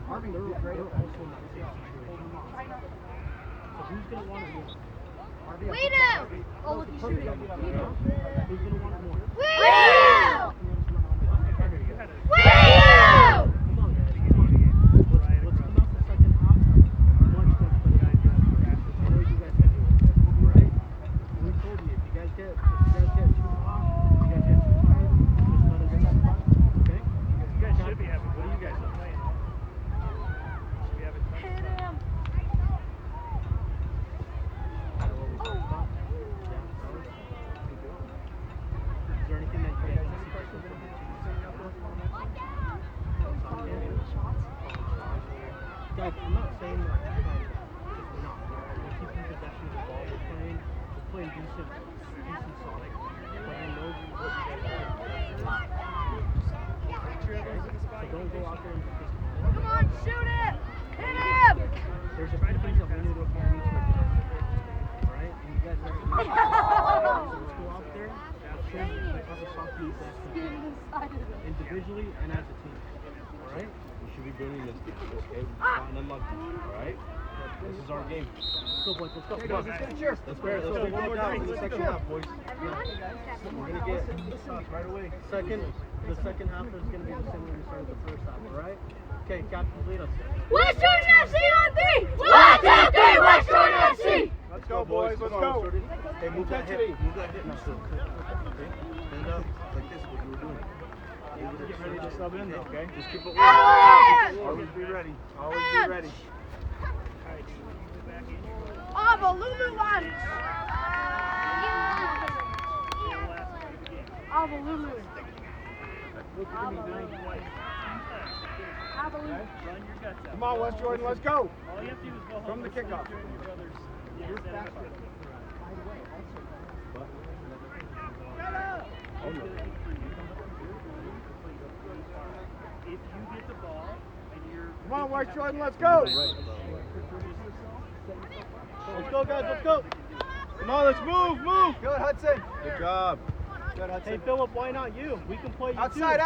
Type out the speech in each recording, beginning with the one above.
Harvey, they're also in that same situation. So who's going to want it more? Lead him! Oh, look, he's shooting. Who's going to want it more? Lead him! I'm not saying that we're not. We're keeping possession of the ball. We're playing decent solid. But I know what you guys are. So don't go out there and just Come on, shoot it! Hit him! there's a few things that we need to alright? And you guys are so let's go out there and show us a soft defense individually and as a team. Alright? We should be winning this game, okay? We've gotten unlucky, alright? This is our game. Let's go, boys. Let's go. Let's get a cheers. Let's go. Let's take one more down for the second half, boys. We're going to get right away. The second half is going to be the same way we started the first half, alright? Okay, Captain, lead us. West Jordan FC on 3! 1, 2, 3, West Jordan FC! Let's go, boys. Let's go. Hey, move that hip. Move that hip now. Okay? Stand up like this, what you were doing. Get ready to sub in, though, okay? Just keep it warm. Always be ready. Always be ready. Avalanche! Avalanche! Come on, West Jordan, let's go. From the kickoff. Oh, no. If you get the ball and you're... Come on, West Jordan, let's go. Let's go, guys. Let's go. Come on, let's move. Good, Hudson. Good job. Good, Hudson. Hey, Philip, why not you? We can play you Outside, too.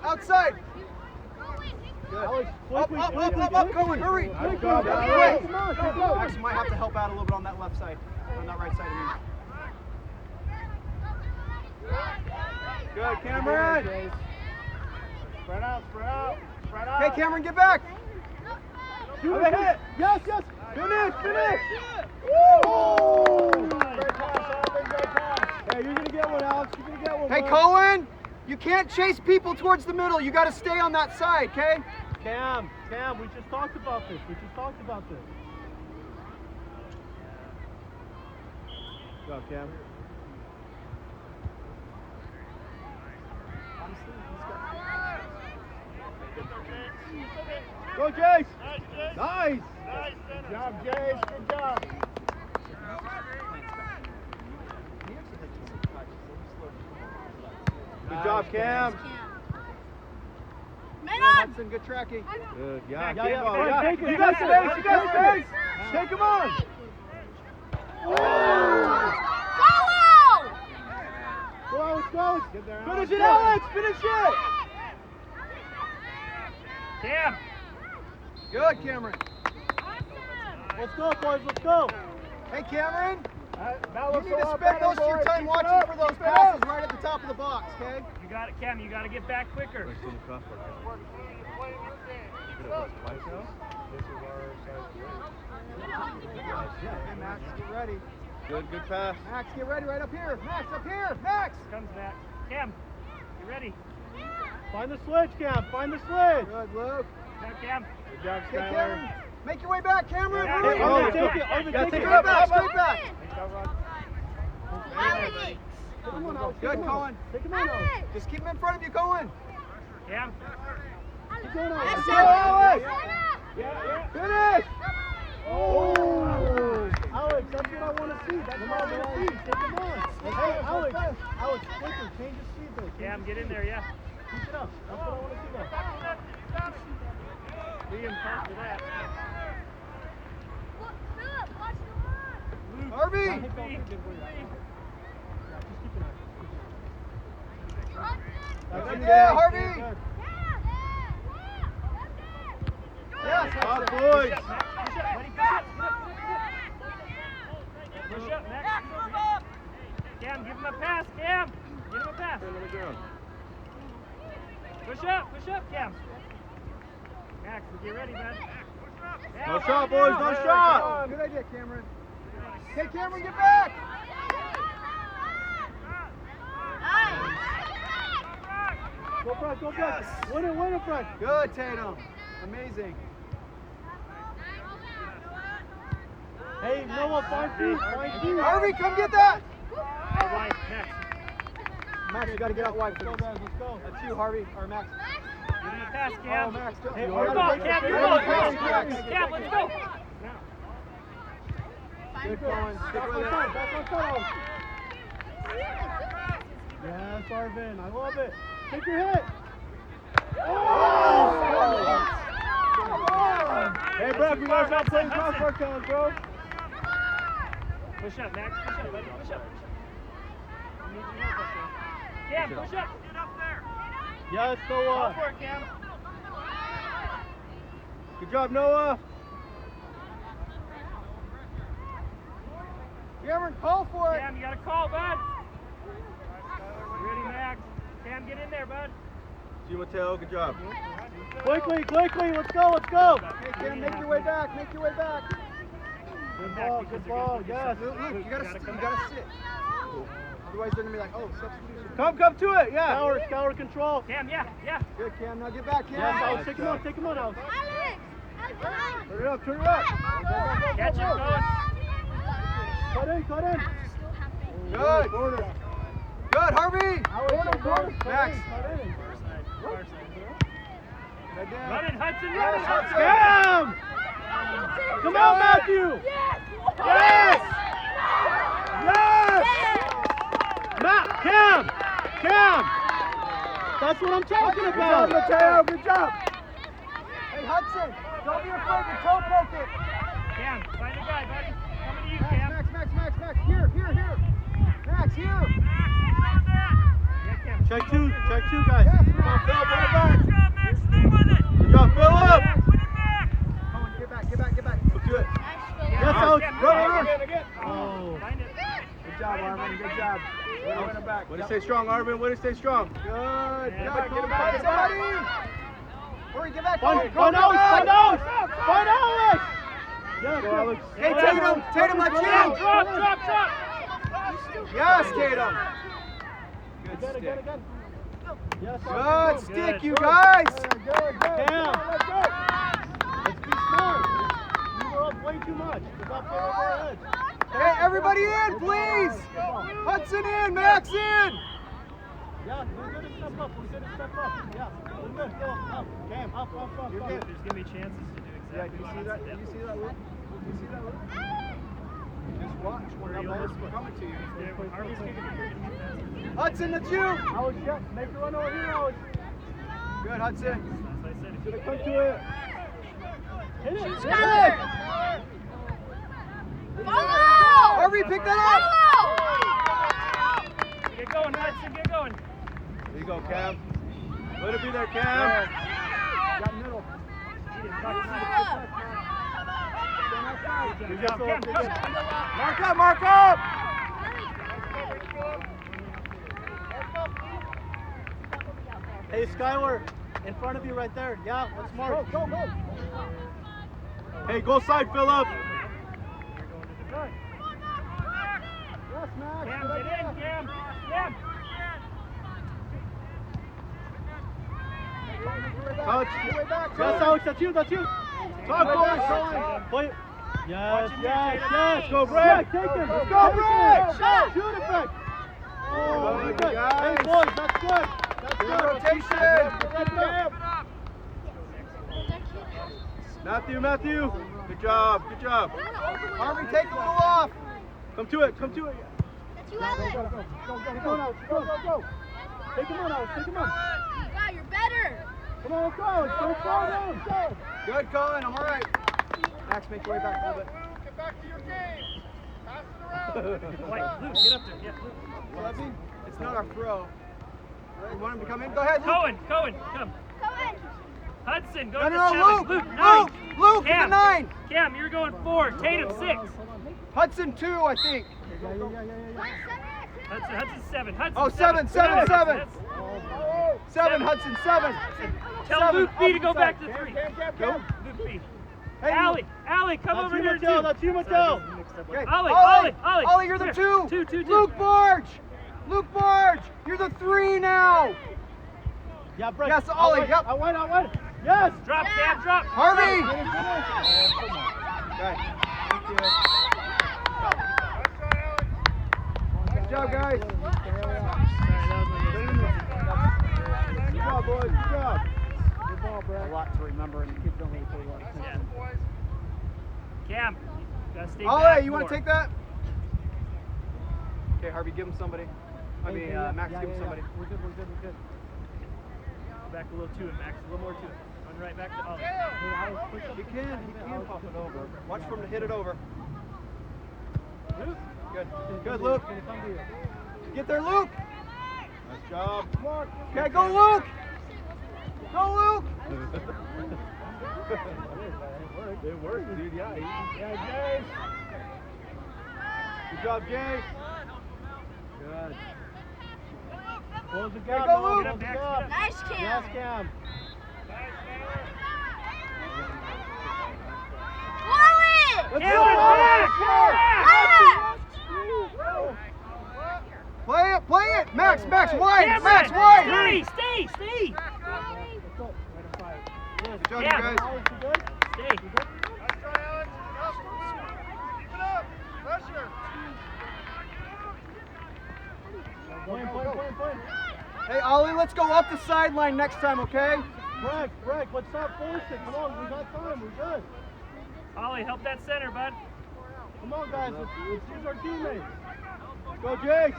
outside. Good. Alex, Up, Cohen, hurry. Good job, Alex. Max might have to help out a little bit on that left side, on that right side of me. Good, Cameron. Spread out. Hey, Cameron, get back. Shoot a hit. Yes. Finish. Woo! Great pass, Alvin. Great pass. Hey, you're going to get one, Alex. You're going to get one. Hey, bud. Cohen, you can't chase people towards the middle. You got to stay on that side, okay? Cam, we just talked about this. Go, Cam. Go, Jace! Nice! Good job, Jace. Good job. Good job, Cam. Hudson, good tracking. Good, yeah. You got space. Take him on. Go. Finish it, Alex. Finish it. Cam! Good, Cameron. Let's go, boys. Let's go. Hey, Cameron. You need to spend most of your time watching for those passes right at the top of the box, okay? You got it, Cam. You got to get back quicker. Hey, Max, get ready. Good pass. Max, get ready right up here. Max, up here. Max. Comes Max. Cam, you ready? Find the switch, Cam. Find the switch. Good, Luke. Back, Cam. Good job, Hey, Skylar. Cameron. Make your way back, Cameron. Yeah, Hurry. Arvin, take it. Arvin, take it. Straight back. Straight back. Come on, Alex. Good, Cohen. Take him on, Alex. Just keep him in front of you, Cohen. Cam. Keep going, Alex. Let's go, Alex. Yeah. Finish. Oh. Alex, that's what I want to see. That's what I want to see. Take him on. Hey, Alex, quicker. Change the speed, though. Cam, get in there, yeah. Keep it up. That's what I want to see, though. Be in front for that. Harvey. That's Yeah, Harvey. Out, boys. Push up, Max. Push up, buddy. Push up, Max. Cam, give him a pass, Cam. Give him a pass. Push up, Cam. Max, get ready, bud. No shot, boys, no shot. Good idea, Cameron. Hey, Cameron, get back. Go, Frank, go, Frank. Win it, Frank. Good, Tatum. Amazing. Hey, Noah, 5 feet. Harvey, come get that. All right, Max. Max, you got to get out wide. Let's go. That's you, Harvey, or Max. Give him a pass, Cam. Oh, Max. Hey, Your your ball, Cam, your ball. Cam, let's go. Good going. Stick with it. Yes, Arvin. I love it. Take your hit. Oh! Hey, bro, you guys not playing crossbar cones, bro. Push up, Max. Push up, buddy. Push up. I need your help up there. Cam, push up. Get up there. Yes, Go Noah. for it, Cam. Good job, Noah. Cameron, call for it. Cam, you got a call, bud. Ready, Max. Cam, get in there, bud. See Mateo, good job. Quickly, let's go. Hey, Cam, make your way back. Good ball, yes. Luke, you gotta sit. Otherwise, they're gonna be like, oh, substitution. Come to it, yeah. Scour control. Cam, yeah. Good, Cam. Now get back, Cam. Yes, Alex, take him out, Alex. Turn it up. Catch him, going. Cut in. Good. Good, Harvey. Max. Run it, Hudson. Cam! Come on, Matthew! Yes! Cam! That's what I'm talking about! Good job, Mateo, good job! Hey, Hudson, don't be afraid to toe poke it! Cam, find a guy, buddy. Coming to you, Cam. Max, here! Max, here! Yeah, Cam. Check two, guys. Yes, come on, Phil, bring it back! Good job, Philip. Come on, get back. Let's do it. Yes, Alex, run. Oh. Find it. Good job, Arvin, good job. Win it back. Way to stay strong, Arvin. Way to stay strong. Good. Yeah, Get it back. Somebody. Hurry, get back. Find Alex. Yes, go, Alex. Hey, Tatum, let's you. Drop. Yes, Tatum. Good stick. Yes, good stick, you guys. Good. Cam. Let's be smart. You were up way too much. Hey, everybody in, please. Hudson in, Max in. Yeah, we're good to step up. Yeah, we're good. Go up. Cam, up. You're good. There's going to be chances to do exactly Yeah, do you see that? Luke? Just watch. We're coming to you. Harvey's going to be Hudson, that's you. Alex, yeah, make a run over here, Alex. Good, Hudson. That's what I said. Gonna come to it. Hit it. Harvey, pick that up. Get going, Hudson. Get going. There you go, Cam. Let it be there, Cam. Got middle. Good job, Cam. Come. Mark up. Hey, Skylar, in front of you right there. Yeah, let's mark. Go. Hey, go side, Philip. Yes, Max. Cam, get in, Cam. Touch. Yes, Alex, that's you. Talk, boys. Play. Yes. Go, Brett. Take him. Let's go, Brett. Shoot it, Brett. Oh, Good, good. guys. Hey, boys, that's good. Rotation. Matthew. Good job. Harvey, take a little off. Come to it. Go. Take him on, Alex. You're better. Come on, let's go. Don't fall down. Go. Good, Colin. I'm all right. Max, make your way back a little bit. Get back to your game. Pass it around. Luke, get up there. Yeah, Luke. It's not our throw. You want him to come in? Go ahead, Luke. Cohen, come. Come in. Hudson, go No, to no, the 7. Luke. Luke, nice. Luke, Cam. the 9. Cam, you're going 4. Tatum, 6. Hudson 2, I think. Hudson 7. Hudson Oh, 7, 7, 7. That's- 7, Hudson 7. Tell 7. Luke B to go back to 3. Go. Luke B. Hey, Allie, come over here too. That's you, Mattel. Okay. Ollie. Ollie, you're the Here. 2. 2. Luke Barge, you're the 3 now. Yeah, Brett. Yes, Ollie. Yep. I went. Yes. Drop, Cam, drop. Harvey. Okay. Good job, guys. Good job, boys. Good job. Good ball, Brett. A lot to remember, and the kids don't really pay a lot of attention. Cam, gotta stay Ollie, back you want more. to take that? Okay, Harvey, give him somebody. Max, give him somebody. We're good. Back a little to it, Max. A little more to it. Run right back to Ollie. He can pop it over. Watch for him to hit it over. Good, Luke. Get there, Luke. Nice job. Come on. Okay, go, Luke. Go, Luke. It worked, dude. Yeah, Jace. Good job, Jace. Good. Close the gap. go, Luke. Close the Get up, gap. Nice, Cam. Yes, Cam. Wally! Let's Cam, go. Ah! Play it. Max, wide. Cameron, Max, wide. Stay. Good job, you Yeah. guys. Stay. Point. Hey, Ollie, let's go up the sideline next time, okay? Break. Let's not force it. Come on, we got time. We're good. Ollie, help that center, bud. Come on, guys. Let's use our teammates. Go, Jace.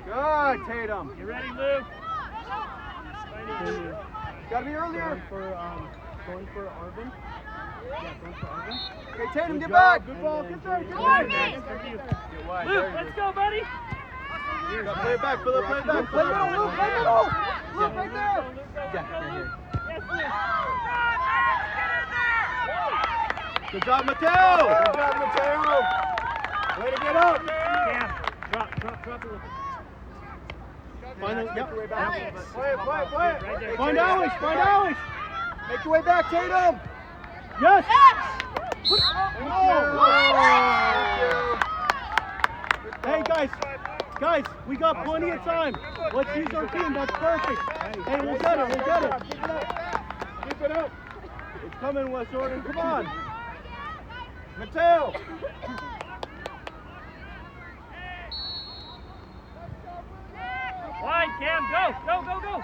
Good, Tatum. You ready, Luke? Gotta be earlier. Going for Arvin. Okay, Tatum, get Good back. job. Good ball. Get there. Come on, man. Luke, let's go, buddy. Play it back, Philip. Play it back. Play middle, Luke. Play middle. Luke, right there. Good job, Mateo. Way to get up. Cam, drop a little. Find it. Yep. Alex. Play it. Right there. Find Alex. Make your way back, Tatum. Yes. Oh. Hey, guys, we got plenty of time. Let's use our team. That's perfect. Hey, we'll get it. Keep it up. It's coming, West Jordan. Come on. Mateo. Wide, Cam, go.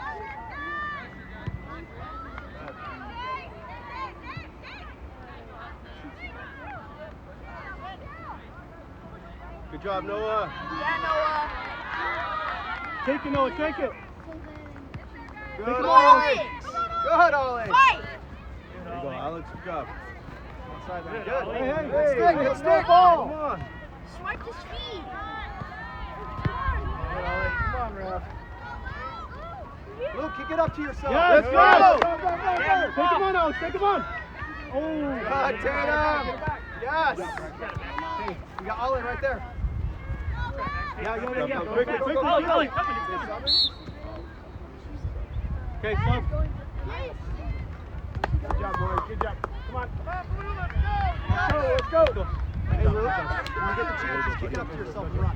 Good job, Noah. Yeah, Noah. Take it, Noah. Take it. Good, Come Ollie. Alex. Good, Ollie. Fight! There you go, Alex. Good job. Good, Good. Ollie. Hey, Hit stick. Come on. Swipe the speed. Come on, Ref. Luke, kick it up to yourself. Yes, Let's go. Take him on, Alex. Take him on. Oh, Good, Tatum. Yes. Hey, you got Ollie right there. Yeah. Quickly. Ollie, coming. Okay, stop. Good job, boys. Good job. Come on. Let's go. Hey, Luke, when you get the chance, just kick it up to yourself and run.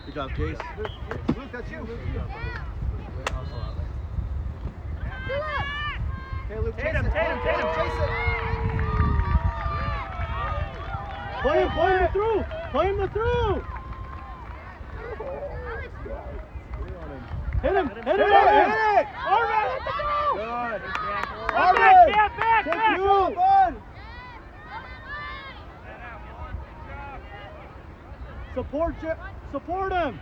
Good job, Case. Luke, that's you. Okay, Luke, chase Tatum. it. Chase it. Play him through. Hit him. All right, let the go. Good. All right. Back. Take you. Support him.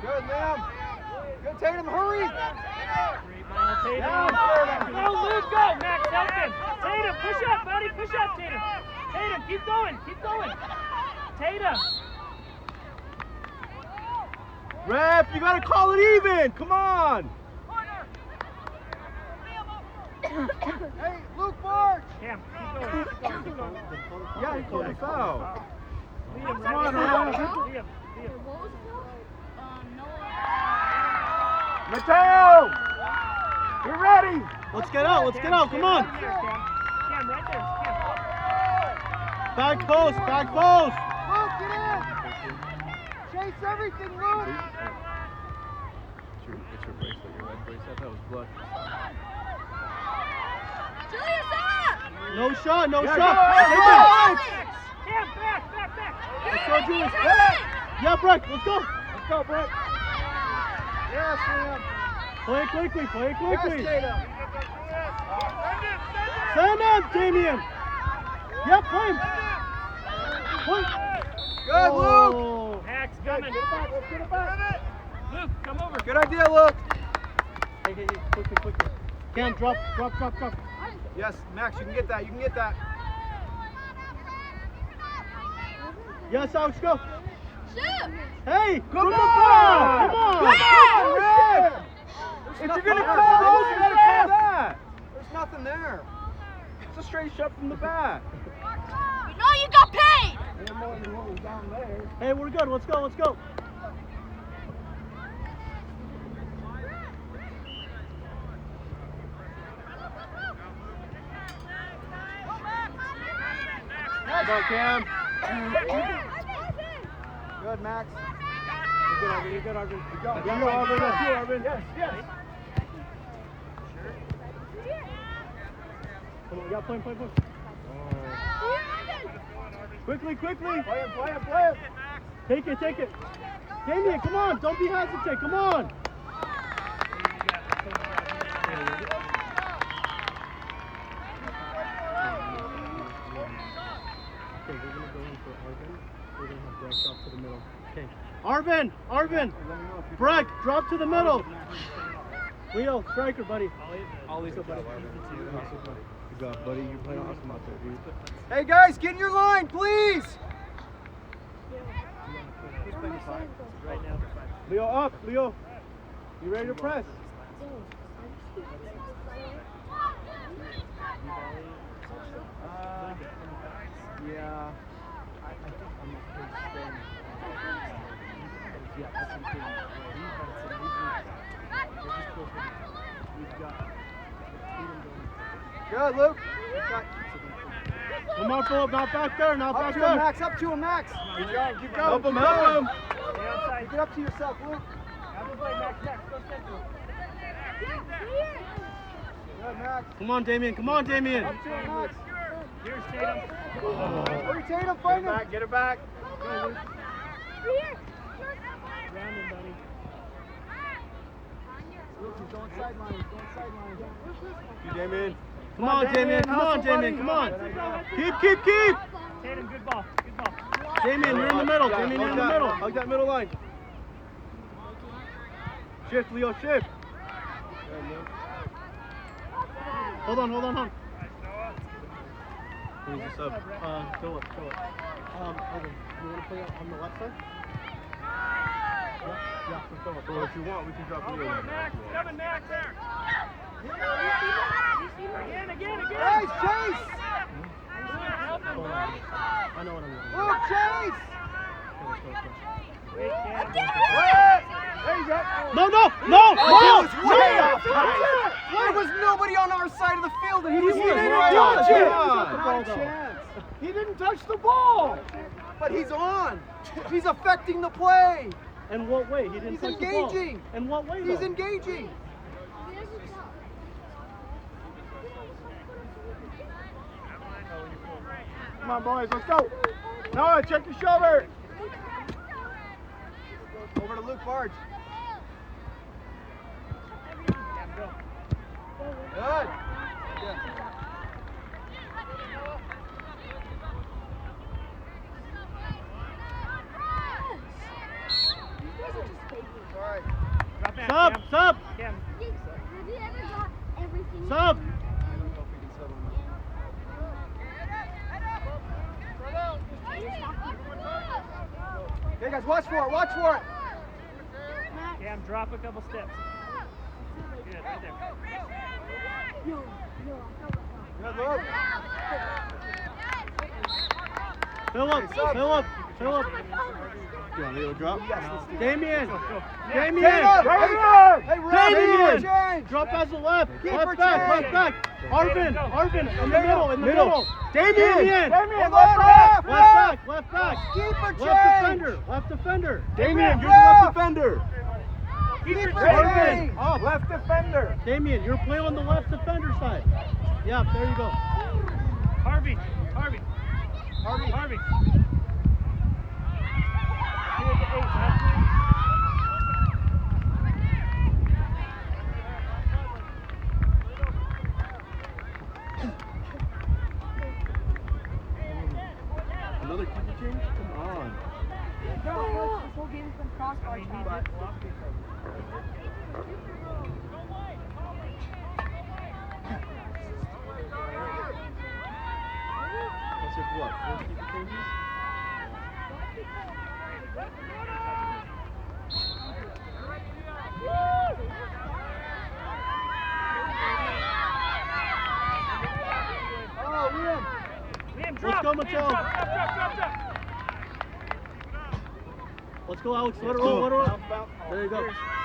Good, Liam. Good, Tatum, hurry. Tatum. Go, Luke, go. Max, help him. Tatum, push up, buddy. Push up, Tatum. Tatum, keep going. Tatum. Ref, you gotta call it even. Come on. Hey, Luke March! Cam, keep going, keep going, keep going. Yeah, he called a foul. Liam, Come on, Liam. Liam. What was it called? Mateo! You're ready! Let's get out, let's get out, come on! Cam, right there, Cam. Back post, back post! Luke, get in! Chase everything, Luke! It's your bracelet, your red bracelet. That was blood. Julius, up! No shot, no Yeah, shot! go, Take go, it. Cam, back. Let's go, Julius! Yeah, Breck, let's go! Let's go, Brett! Yes, Liam! Play it quickly, play it quickly! Yes, Tatum! Send him, Damien! Yep, play him! Play! Good, Luke! Oh. Max coming. Get it back, let's get it back! Luke, come over. Good idea, Luke! Hey, quickly. Cam, drop. Yes, Max, you can get that, you can get that. Yes, Alex, go! Shoot! Hey, Come from on! the back! Come on! Red! If you're gonna call those, you gotta call that! There's nothing there. It's a straight shot from the back. You know you got paid! Hey, we're good. Let's go. Go, Cam. Good, Max. You're good, Arvin. Go. That's you, Arvin. Yes. Come on, play him. Quickly. Play him. Take it. Damien, come on. Don't be hesitant. Come on. Okay, we're going to go in for Arvin. We're going to have Breck drop to the middle. Okay. Arvin. Breck, drop to the middle. Leo, striker, buddy. I'll leave it, buddy. Good job, buddy. You're playing awesome out there, dude. Hey, guys, get in your line, please! Right now. Leo, up. Leo. You ready to press? Yeah. I think I'm going to stand. Yeah, that's what Good, Luke. Come on, Philip. Not back there. Up to him, Max. Keep going. Help him. Stay outside. Keep it up to yourself, Luke. Have a play, Max. Go central. Good, Max. Come on, Damien. Up to him, Max. Here's Tatum. Hurry, Tatum, find him. Get it back. Ground him, buddy. Luke, he's going sideline. You, Damien. Come on, Damien. Come on. Keep. Tatum, good ball. Damien, you're in the middle. Hug that middle line. Shift, Leo, shift. Hold on. Who's the sub? Philip. Evan, you want to play on the left side? Yeah, for Philip. Well, if you want, we can drop you in. Max, coming, Max. Again. Guys, chase! I know what I'm doing. Luke, chase! Great, Cam. There you go. No! He was way off. There was nobody on our side of the field, and he was didn't right touch on. it. Not a chance. He didn't touch the ball. But he's on. He's affecting the play. In what way? He didn't He's touch the ball. engaging. In what way, He's though? engaging. Come on, boys, let's go. Noah, check your shoulder. Over to Luke Barge. Good. All right. Drop back, Sub. Cam. Have you ever got everything? Sub. I don't know if we can settle him. Okay, guys, watch for it. Cam, drop a couple steps. Good, right there. Good look. Philip. You want Leo drop? Damien. Damien! Hey, Damien! change! Drop as a left. Keeper Left back. change. Left back. Arvin. In the middle. Damien! Left back. Keeper Left defender. Damien, you're the left defender. Keeper Arvin. change. Up. Left defender. Damien, you're playing on the left defender side. Yeah, there you go. Harvey. Here at the 8, huh? Another keeper change? Come on. This whole game has been crossbar time. That's like what? 4 keeper changes? Oh, Liam, Let's go, Mattel. Drop. Let's go, Alex. Let her roll. There you go.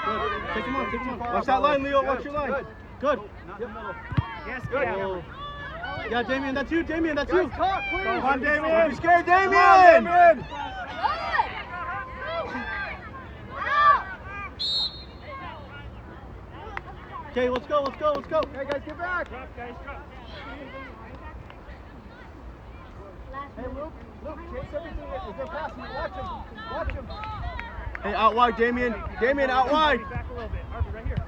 Good. Take him on. Watch that line, Leo. Watch your line. Good. Yes, Good. Cam. Yeah, Damien, that's you. Come on, Damien. Don't be scared, Damien. Okay, let's go. Hey, guys, get back. Drop, guys, drop. Hey, Luke, chase everything. If they're passing, watch him. Hey, out wide, Damien. Damien, out wide. Back a little bit. Harvey, right here.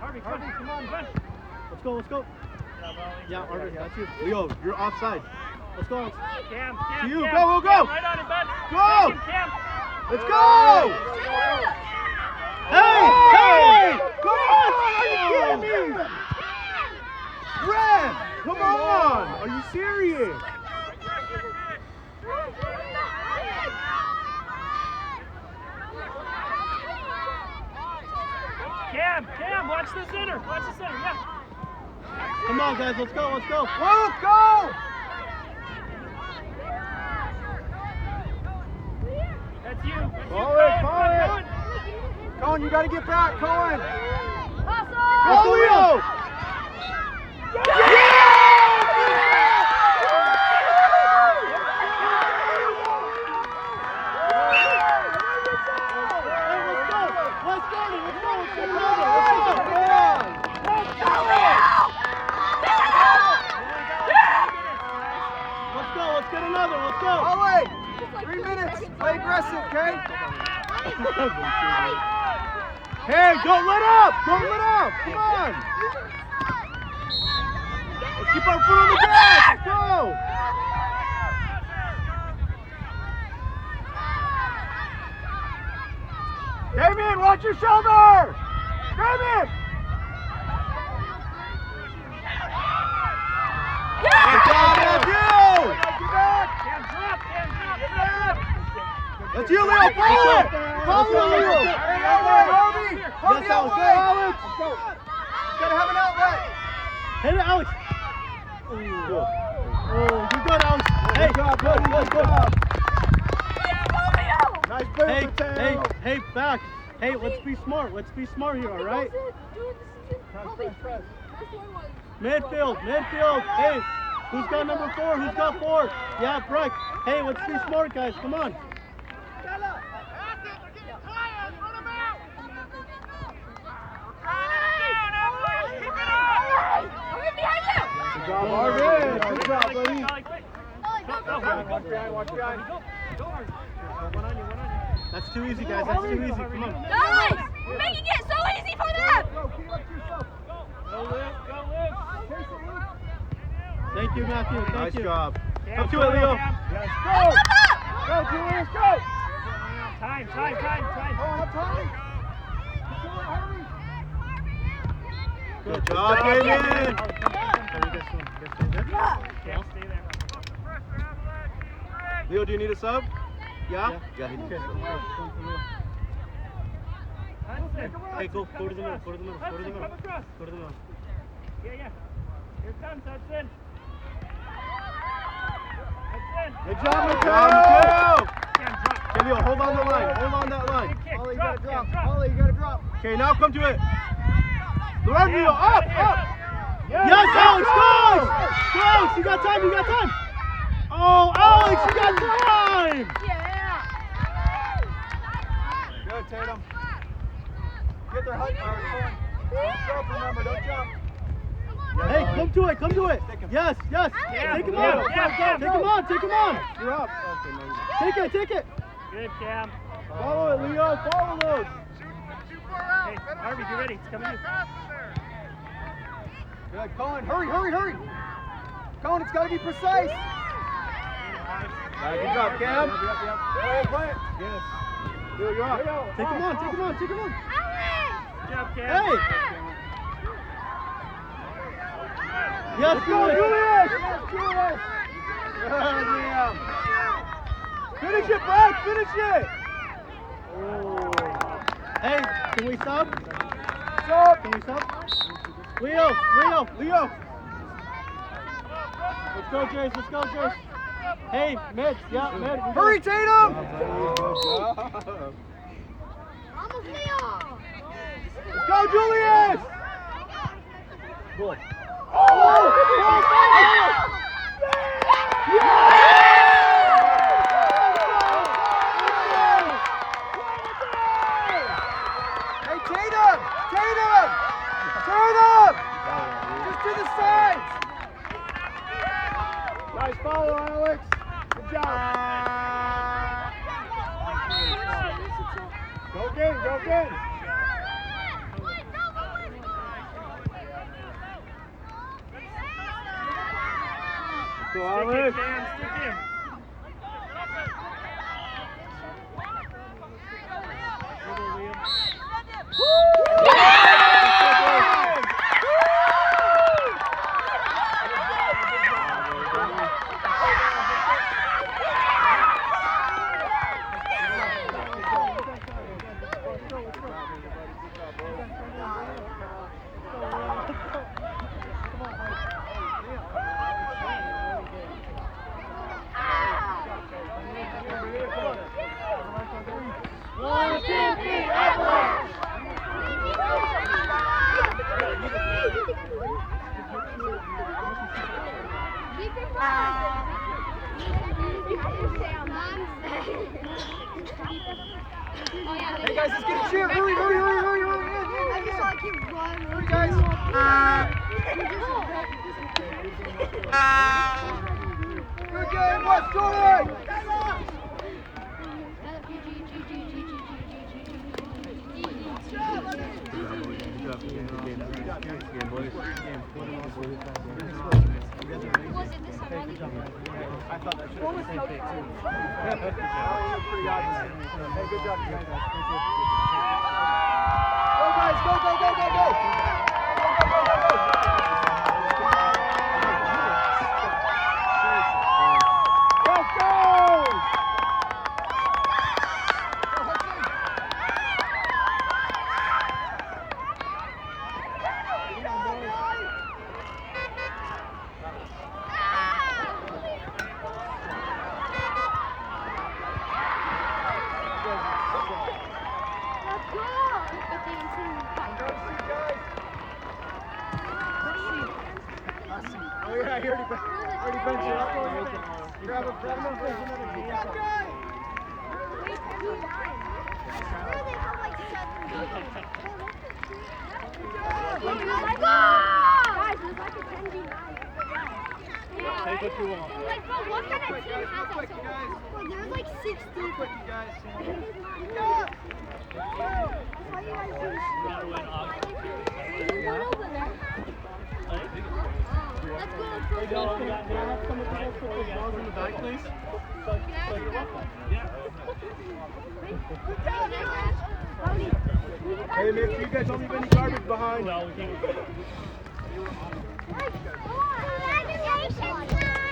Harvey, come on. Let's go. Yeah, Arvin, that's you. Leo, you're offside. Let's go. Cam. To you, Cam, go. Cam, right on it, bud. Go. Cam. Let's go. Hey! Come on! Are you kidding me? Red, come on! Are you serious? Cam, watch the center. Yeah. Come on, guys. Let's go. Luke, go! That's you. Call it. Cohen, you gotta get back, Cohen! Awesome! Go, Leo! Let's get another. Let's go. Oh, wait! 3 minutes. Play aggressive, okay? Hey, don't let up! Come on! Let's keep our foot on the gas! Let's go! Damien, watch your shoulder! Damien! Good job, Matthew! Cam, drop. That's you, Leo! Follow it! Follow Leo! Hey, outlet! Hold the outlet! Alex! Gotta have an outlet! Hit it, Alex. Oh, you're good, Alex. Hey, Good. Nice boom, Mateo! Hey, back. Hey, let's be smart. Here, all right? Midfield. Hey, who's got number 4? Who's got 4? Yeah, Breck. Hey, let's be smart, guys. Come on. Good job, Marvin! Good job, buddy! Watch behind. One on you. That's too easy, guys. That's too easy. Come on. Guys, you're making it so easy for them! Go, keep up to yourself. Go, Luke. Chase it, Luke. Thank you, Matthew. Thank Nice you. job. Cam, Up to it, Leo. Cam. Yes, go! Go, Julius, go! Time. Go on, up time. Hurry. Good job, Damien. Cam, stay there. Leo, do you need a sub? Yeah? Yeah. He needs a sub. Hudson. Hey, go to the middle, go to the middle, go to the Hudson, middle. come across. Go to the middle. Yeah. Here it comes, Hudson. Hudson. Good job, Mateo! Cam, drop. Camille, hold on the line, hold on that line. Big kick. Ollie, you Drop, gotta drop. Cam, drop. Ollie, you gotta drop. Okay, now come to it. Lorenzo, Cam, up, out of here. up! Yes, Alex, go! Go, Alex, you got time, you got time! Oh, Alex, you got time! Yeah. Good, Tatum. Get their height, Don't jump, remember, don't jump. Hey, come to it, come to it. Yes. Yeah, Take him yeah, on. yeah, Take him on, take him on. You're up. Take it. Good, Cam. Follow it, Leo, follow those. Hey, Harvey, get ready. It's coming to you. Good, Colin, hurry. Colin, it's gotta be precise. Good job, Cam. Play it. Yes. Leo, you're up. Take him on. Good job, Cam. Hey. Yes, Julius. Finish it, Brad, finish it. Hey, can we stop? Can we stop? Leo. Let's go, Jace. Hey, mid. Hurry, Tatum. Let's go, Julius. Good. Hey, Tatum! Turn up! Just to the sides! Nice follow, Alex. Good job. Go again. Go, Alex. Stick it, Cam. Stick him. Hey guys, let's get a cheer. Hurry. I just saw a kid run. Hurry, guys. Good game, West Jordan. Was it this time? I thought that should have been the same thing too. Pretty obvious. Hey, good job, you guys. Go, guys, go. Let's go! Oh yeah, he already benched it. Grab him, Guys, there's like a 10v9. Take what you want. Like, bro, what kind of team has that? Quick, you guys. Bro, there's like 6 teams. Quick, you guys. That's why you guys do this. There's one over there. Let's go. In the back, please. Hey, make sure you guys don't leave any garbage behind. Well, we can't. Congratulations, guys.